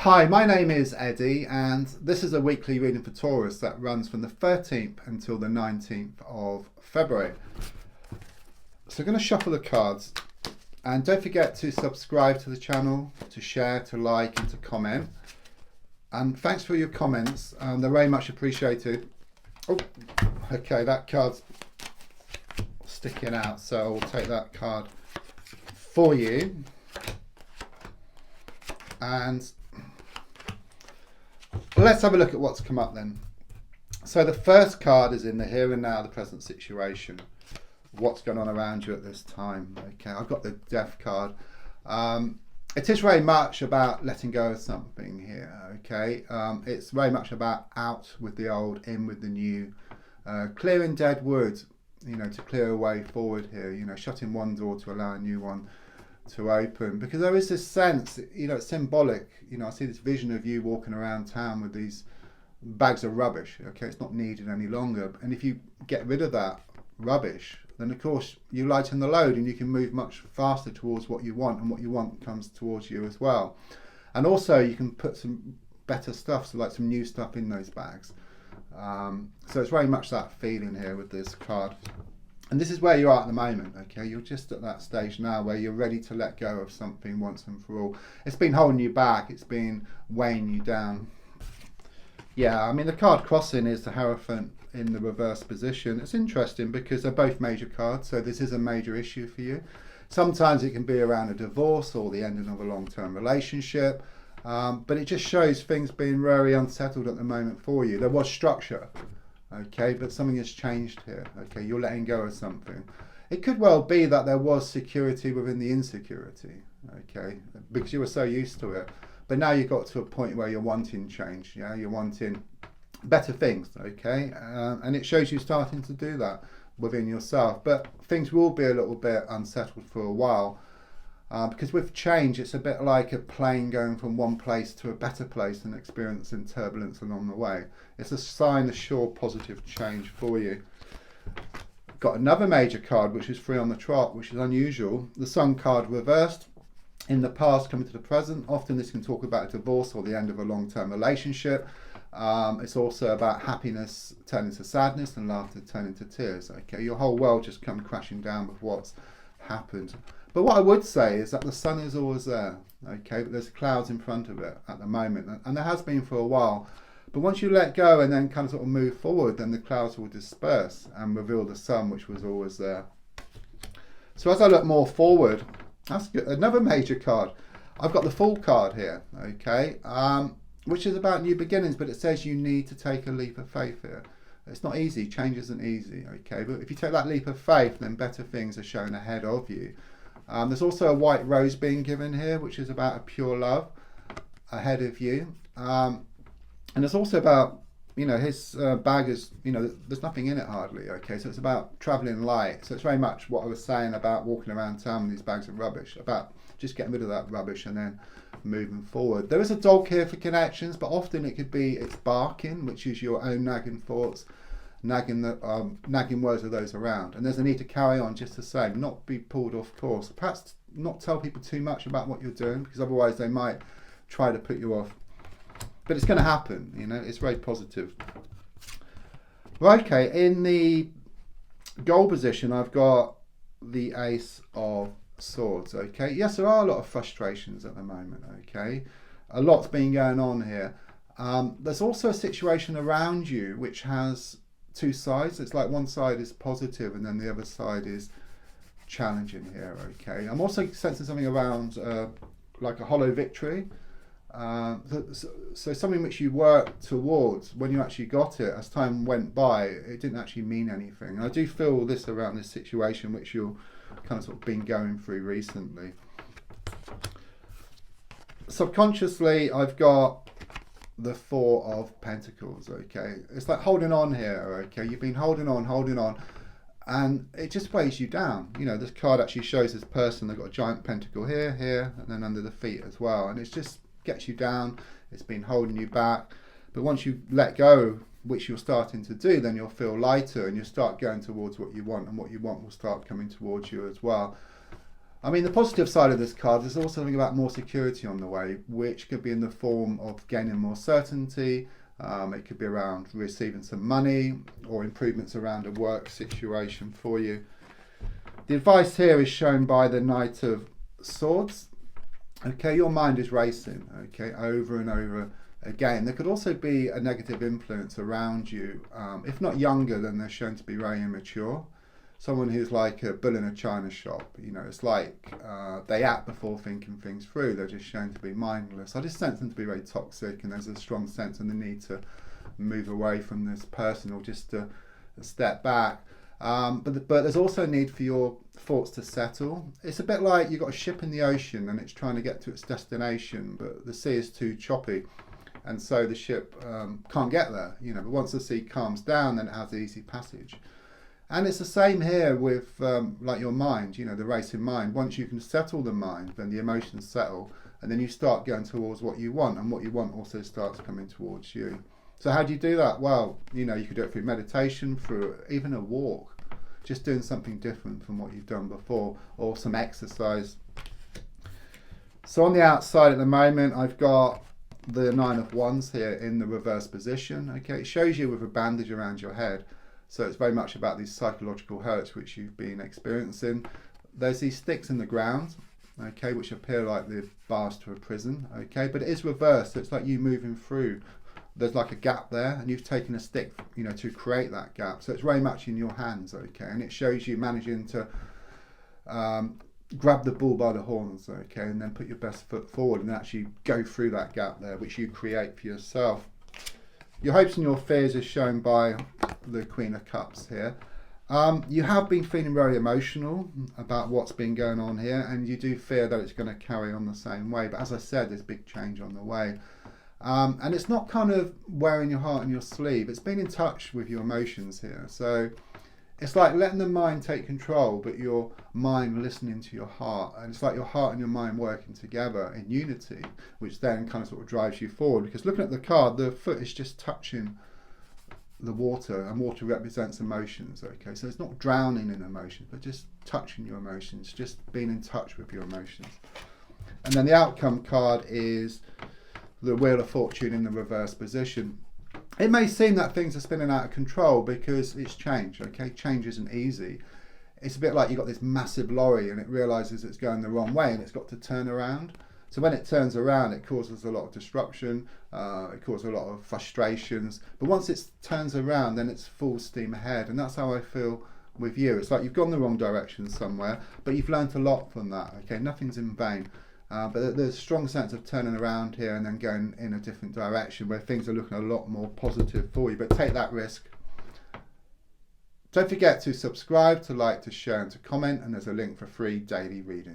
Hi, my name is Eddie, and this is a weekly reading for Taurus that runs from the 13th until the 19th of February. So I'm going to shuffle the cards, and don't forget to subscribe to the channel, to share, to like and to comment. And thanks for your comments, they're very much appreciated. Oh, okay, that card's sticking out, so I'll take that card for you. And let's have a look at what's come up then. So the first card is in the here and now, the present situation. What's going on around you at this time? Okay, I've got the Death card. It is very much about letting go of something here. Okay, it's very much about out with the old, in with the new, clearing dead wood. You know, to clear a way forward here. You know, shutting one door to allow a new one to open, because there is this sense, you know, it's symbolic. You know, I see this vision of you walking around town with these bags of rubbish. Okay, it's not needed any longer, and if you get rid of that rubbish, then of course you lighten the load and you can move much faster towards what you want, and what you want comes towards you as well. And also you can put some better stuff, so like some new stuff in those bags. So it's very much that feeling here with this card. And this is where you are at the moment, okay? You're just at that stage now where you're ready to let go of something once and for all. It's been holding you back, it's been weighing you down. Yeah, I mean, the card crossing is the Hierophant in the reverse position. It's interesting because they're both major cards, so this is a major issue for you. Sometimes it can be around a divorce or the ending of a long-term relationship, but it just shows things being very unsettled at the moment for you. There was structure. Okay, but something has changed here. Okay, you're letting go of something. It could well be that there was security within the insecurity, okay, because you were so used to it. But now you've got to a point where you're wanting change, yeah, you're wanting better things, okay, and it shows you starting to do that within yourself. But things will be a little bit unsettled for a while, because with change, it's a bit like a plane going from one place to a better place and experiencing turbulence along the way. It's a sign of sure positive change for you. Got another major card, which is 3 on the trot, which is unusual. The Sun card reversed. In the past, coming to the present. Often this can talk about a divorce or the end of a long-term relationship. It's also about happiness turning to sadness and laughter turning to tears. Okay, your whole world just come crashing down with what's happened. But what I would say is that the sun is always there, okay, but there's clouds in front of it at the moment, and there has been for a while. But once you let go and then kind of sort of move forward, then the clouds will disperse and reveal the sun, which was always there. So as I look more forward, that's good. Another major card. I've got the Fool card here, okay, which is about new beginnings, but it says you need to take a leap of faith here. It's not easy, change isn't easy, okay, but if you take that leap of faith, then better things are shown ahead of you. There's also a white rose being given here, which is about a pure love ahead of you. And it's also about, you know, his bag is, you know, there's nothing in it hardly, okay? So it's about travelling light. So it's very much what I was saying about walking around town with these bags of rubbish, about just getting rid of that rubbish and then moving forward. There is a dog here for connections, but often it could be it's barking, which is your own nagging thoughts, nagging words of those around. And there's a need to carry on just the same, not be pulled off course. Perhaps not tell people too much about what you're doing, because otherwise they might try to put you off. But it's going to happen, you know, it's very positive. Right, okay, in the goal position, I've got the Ace of Swords, okay. Yes, there are a lot of frustrations at the moment, okay. A lot's been going on here. There's also a situation around you which has two sides. It's like one side is positive and then the other side is challenging here, okay. I'm also sensing something around like a hollow victory. So something which you worked towards, when you actually got it, as time went by, it didn't actually mean anything. And I do feel this around this situation which you're kind of sort of been going through recently. Subconsciously, I've got the 4 of Pentacles, okay. It's like holding on here, okay. You've been holding on, and it just weighs you down. You know, this card actually shows this person, they've got a giant pentacle here, and then under the feet as well. And it's just gets you down, it's been holding you back. But once you let go, which you're starting to do, then you'll feel lighter and you'll start going towards what you want, and what you want will start coming towards you as well. I mean, the positive side of this card is also something about more security on the way, which could be in the form of gaining more certainty. It could be around receiving some money or improvements around a work situation for you. The advice here is shown by the Knight of Swords. Okay, your mind is racing, okay, over and over again. There could also be a negative influence around you. If not younger, then they're shown to be very immature. Someone who's like a bull in a china shop, you know, it's like they act before thinking things through. They're just shown to be mindless. I just sense them to be very toxic, and there's a strong sense in the need to move away from this person or just to step back. But there's also a need for your thoughts to settle. It's a bit like you've got a ship in the ocean and it's trying to get to its destination, but the sea is too choppy, and so the ship can't get there. You know, but once the sea calms down, then it has easy passage. And it's the same here with like your mind, you know, the racing mind. Once you can settle the mind, then the emotions settle, and then you start going towards what you want, and what you want also starts coming towards you. So how do you do that? Well, you know, you could do it through meditation, through even a walk, just doing something different from what you've done before, or some exercise. So on the outside at the moment, I've got the Nine of Wands here in the reverse position. Okay, it shows you with a bandage around your head. So it's very much about these psychological hurts which you've been experiencing. There's these sticks in the ground, okay, which appear like the bars to a prison, okay, but it is reversed, so it's like you moving through. There's like a gap there, and you've taken a stick, you know, to create that gap. So it's very much in your hands, okay, and it shows you managing to grab the bull by the horns, okay, and then put your best foot forward and actually go through that gap there, which you create for yourself. Your hopes and your fears are shown by the Queen of Cups here. You have been feeling very emotional about what's been going on here, and you do fear that it's going to carry on the same way. But as I said, there's big change on the way. And it's not kind of wearing your heart on your sleeve. It's being in touch with your emotions here. So it's like letting the mind take control, but your mind listening to your heart. And it's like your heart and your mind working together in unity, which then kind of sort of drives you forward. Because looking at the card, the foot is just touching the water, and water represents emotions, okay? So it's not drowning in emotions, but just touching your emotions, just being in touch with your emotions. And then the outcome card is the Wheel of Fortune in the reverse position. It may seem that things are spinning out of control because it's change, okay? Change isn't easy. It's a bit like you've got this massive lorry and it realises it's going the wrong way and it's got to turn around. So when it turns around, it causes a lot of disruption, it causes a lot of frustrations. But once it turns around, then it's full steam ahead. And that's how I feel with you. It's like you've gone the wrong direction somewhere, but you've learnt a lot from that, okay? Nothing's in vain. But there's a strong sense of turning around here and then going in a different direction where things are looking a lot more positive for you. But take that risk. Don't forget to subscribe, to like, to share and to comment, and there's a link for free daily readings.